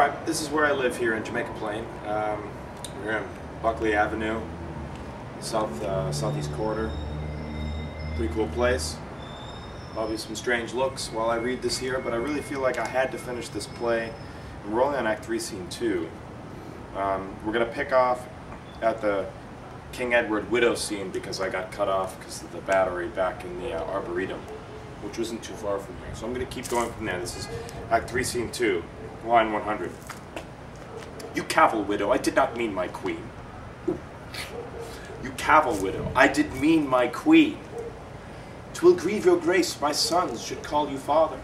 Alright, this is where I live here in Jamaica Plain. We're in Barclay Avenue, southeast corridor. Pretty cool place. Probably some strange looks while I read this here, but I really feel like I had to finish this play. We're only on Act 3, Scene 2. We're going to pick off at the King Edward widow scene because I got cut off because of the battery back in the Arboretum, which wasn't too far from here. So I'm going to keep going from there. This is Act 3, Scene 2, line 100. You cavil, widow, I did not mean my queen. Ooh. You cavil, widow, I did mean my queen. 'Twill grieve your grace my sons should call you father,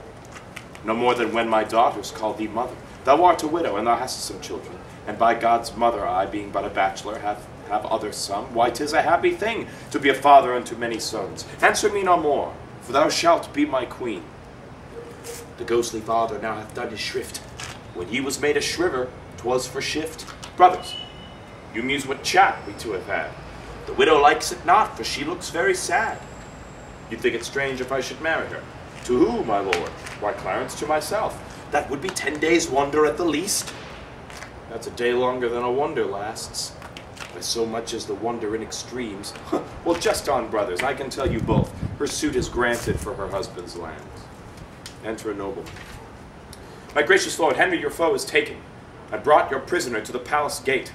no more than when my daughters call thee mother. Thou art a widow, and thou hast some children, and by God's mother I, being but a bachelor, have others some. Why, 'tis a happy thing to be a father unto many sons. Answer me no more, for thou shalt be my queen. The ghostly father now hath done his shrift. When he was made a shriver, 'twas for shift. Brothers, you muse what chat we two have had. The widow likes it not, for she looks very sad. You'd think it strange if I should marry her. To who, my lord? Why, Clarence, to myself. That would be 10 days' wonder at the least. That's a day longer than a wonder lasts. By so much as the wonder in extremes. Well, just on, brothers, I can tell you both. Her suit is granted for her husband's lands. Enter a nobleman. My gracious lord, Henry your foe is taken. I brought your prisoner to the palace gate.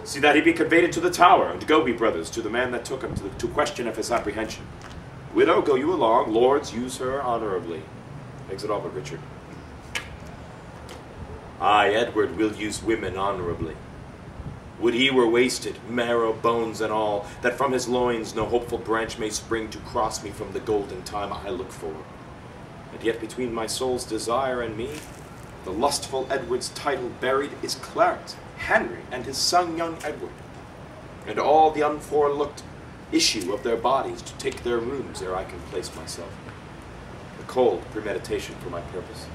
See that he be conveyed to the tower, and go we, brothers, to the man that took him to question of his apprehension. Widow, go you along. Lords, use her honorably. Exit all but Richard. I, Edward, will use women honorably. Would he were wasted, marrow, bones, and all, that from his loins no hopeful branch may spring to cross me from the golden time I look for. And yet between my soul's desire and me, the lustful Edward's title buried is Clarence, Henry, and his son young Edward, and all the unforelooked issue of their bodies to take their rooms ere I can place myself. A cold premeditation for my purpose.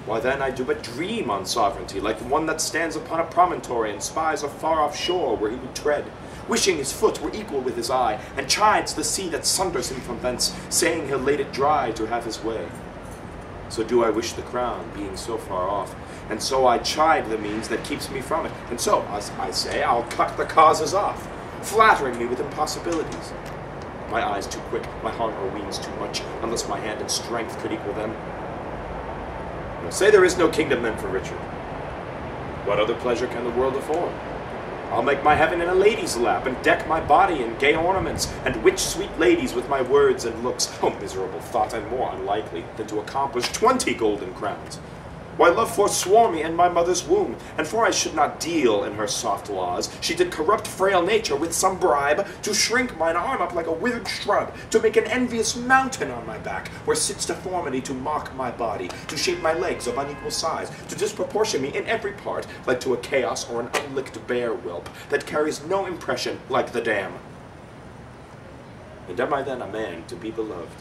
Why then I do but dream on sovereignty, like one that stands upon a promontory and spies a far-off shore where he would tread, wishing his foot were equal with his eye, and chides the sea that sunders him from thence, saying he'll lade it dry to have his way. So do I wish the crown, being so far off, and so I chide the means that keeps me from it, and so, as I say, I'll cut the causes off, flattering me with impossibilities. My eyes too quick, my heart o'erweens too much, unless my hand and strength could equal them. You'll say there is no kingdom then for Richard. What other pleasure can the world afford? I'll make my heaven in a lady's lap, and deck my body in gay ornaments, and witch sweet ladies with my words and looks. Oh, miserable thought, and more unlikely than to accomplish 20 golden crowns. Why, love forswore me in my mother's womb, and for I should not deal in her soft laws, she did corrupt frail nature with some bribe, to shrink mine arm up like a withered shrub, to make an envious mountain on my back, where sits deformity to mock my body, to shape my legs of unequal size, to disproportion me in every part, like to a chaos or an unlicked bear whelp, that carries no impression like the dam. And am I then a man to be beloved?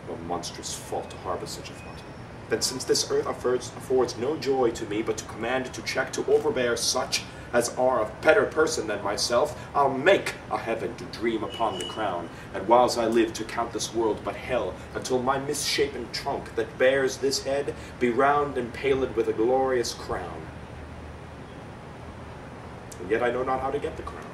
O monstrous fault to harbor such a thought. That since this earth affords no joy to me, but to command, to check, to overbear such as are of better person than myself, I'll make a heaven to dream upon the crown, and whiles I live to count this world but hell, until my misshapen trunk that bears this head be round and paled with a glorious crown. And yet I know not how to get the crown,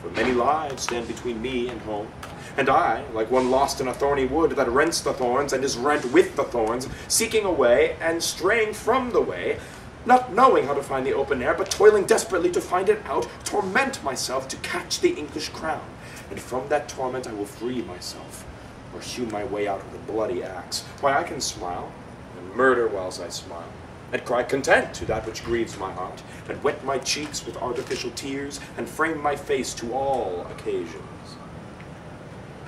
for many lives stand between me and home. And I, like one lost in a thorny wood that rents the thorns and is rent with the thorns, seeking a way and straying from the way, not knowing how to find the open air, but toiling desperately to find it out, torment myself to catch the English crown. And from that torment I will free myself, or hew my way out with a bloody axe. Why, I can smile, and murder whiles I smile, and cry content to that which grieves my heart, and wet my cheeks with artificial tears, and frame my face to all occasions.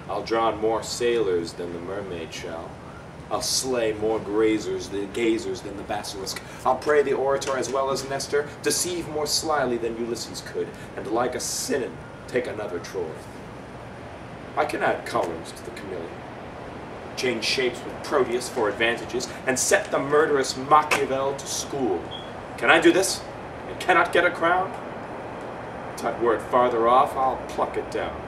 I'll drown more sailors than the mermaid shall. I'll slay more gazers than the basilisk. I'll pray the orator as well as Nestor, deceive more slyly than Ulysses could, and like a Sinon take another Troy. I can add colors to the chameleon, change shapes with Proteus for advantages, and set the murderous Machiavel to school. Can I do this, and cannot get a crown? Tut, were it farther off, I'll pluck it down.